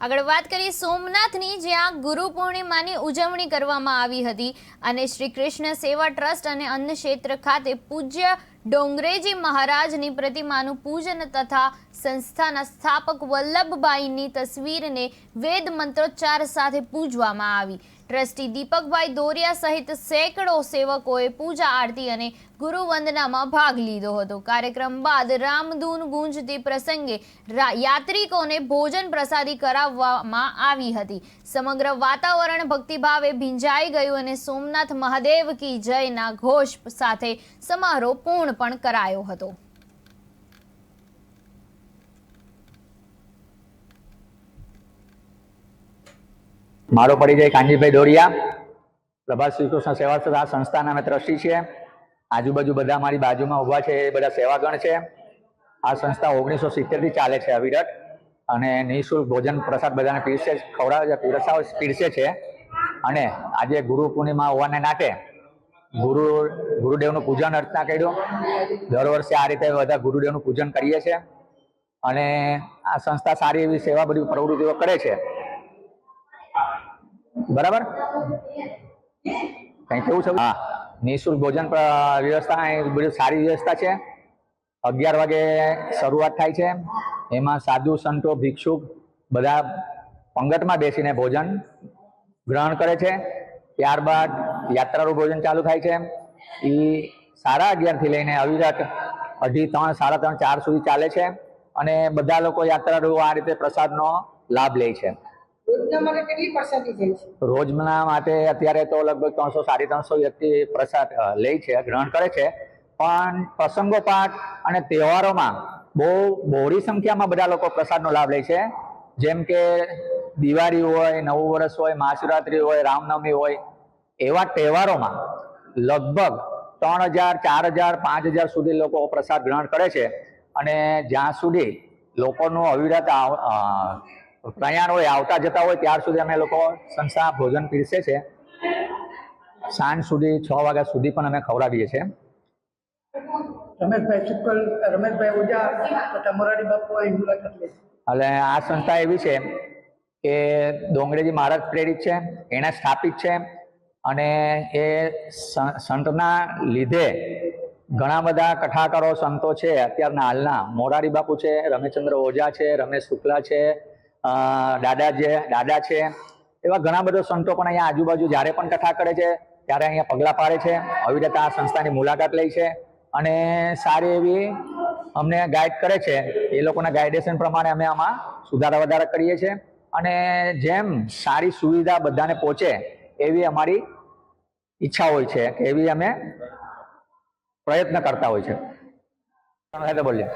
આગળ વાત કરીએ સોમનાથની, જ્યાં ગુરુ પૂર્ણિમાની ઉજવણી કરવામાં આવી હતી અને શ્રી કૃષ્ણ સેવા ટ્રસ્ટ અને અન્ન ક્ષેત્ર ખાતે પૂજ્ય ડોંગરેજી મહારાજની પ્રતિમાનું પૂજન તથા સંસ્થાના સ્થાપક વલ્લભભાઈની તસવીરને વેદ મંત્રોચ્ચાર સાથે પૂજવામાં આવી। ટ્રસ્ટી દીપકભાઈ દોરિયા સહિત સેંકડો સેવકોએ પૂજા આરતી અને ગુરુ વંદનામાં ભાગ લીધો હતો। કાર્યક્રમ બાદ રામધૂન ગુંજતી પ્રસંગે યાત્રિકોને ભોજન પ્રસાદી કરાવવામાં આવી હતી। સમગ્ર વાતાવરણ ભક્તિભાવે ભીંજાઈ ગયું અને સોમનાથ મહાદેવ કી જયના ઘોષ સાથે સમારોહ પૂર્ણ પણ કરાયો હતો। मारो परिचय कांजीभाई डोरिया, प्रभात श्रीकृष्ण सेवा सदा संस्थाना में ट्रस्टी है। आजूबाजू बधा मारी बाजू में उभा है, बधा सेवागण है। आ संस्था 1970 थी चाले छे अविरत अने निःशुल्क भोजन प्रसाद बधाने पीरसे खवडावे पीरसे छे। अने आजे गुरु पूर्णिमा होवाने नाते गुरुदेवनुं पूजन अर्चना कर्युं। दर वर्षे आ रीते बधा गुरुदेवनुं पूजन करीए छे अने आ संस्था सारी एवी सेवा बधी प्रवृत्तिओ करे छे। बराबर कहीं केवुं छे? हाँ, निःशुल्क भोजन व्यवस्था बड़ी सारी व्यवस्था है। 11 वागे शुरुआत थाय छे। एमां साधु संतो भिक्षुक बधा पंगत में बेसीने भोजन ग्रहण करे छे। त्यारबाद यात्रारू भोजन चालू थाय छे। ई 11:30 थी लईने अविरत 2:30, 3:30, 4 सुधी चाले छे अने बधा लोको यात्रारू आ रीते प्रसादनो लाभ ले छे। रोजना माटे अत्यारे तो लगभग 300-350 व्यक्ति प्रसाद ले छे, ग्रहण करे छे। पण प्रसंगोपात अने तहेवारोमां बहोળી संख्यामां बधा लोको प्रसादनो लाभ ले छे। जेम के दिवाળી होय, नवुं वर्ष होय, महाशिवरात्रि होय, रामनवमी होय, एवा तहेवारोमां लगभग 3000, 4000, 5000 सुधी लोको प्रसाद ग्रहण करे छे। अने ज्यां सुधी लोकोनुं अविरत प्रयाण होय, आवता जता होय त्यार सुधी अमे लोको संस्था भोजन पीरसे छे। सांज सुधी 6 वाग्या सुधी पण अमे खवडावीए छे। रमेशभाई शुक्ल, रमेशभाई ओझा तथा मोरारी बापू मुलाकात ली। એટલે આ સંસ્થા એવી છે કે ડોંગરેજી મહારાજ પ્રેરિત છે, એણે સ્થાપિત છે અને એ સંતના લીધે ઘણા બધા કથાકારો સંતો છે અત્યારના હાલના। મોરારી બાપુ છે, રમેશચંદ્ર ઓઝા છે, રમેશ શુક્લા છે, દાદા છે, એવા ઘણા બધા સંતો પણ અહીંયા આજુબાજુ જ્યારે પણ કથા કરે છે ત્યારે અહીંયા પગલા પાડે છે। અવિરત આ સંસ્થાની મુલાકાત લે છે અને સારી એવી અમને ગાઈડ કરે છે। એ લોકોના ગાઈડેશન પ્રમાણે અમે આમાં સુધારા વધારા કરીએ છીએ અને જેમ સારી સુવિધા બધાને પહોંચે એવી અમારી ઈચ્છા હોય છે કે એવી અમે પ્રયત્ન કરતા હોય છે। બોલીએ।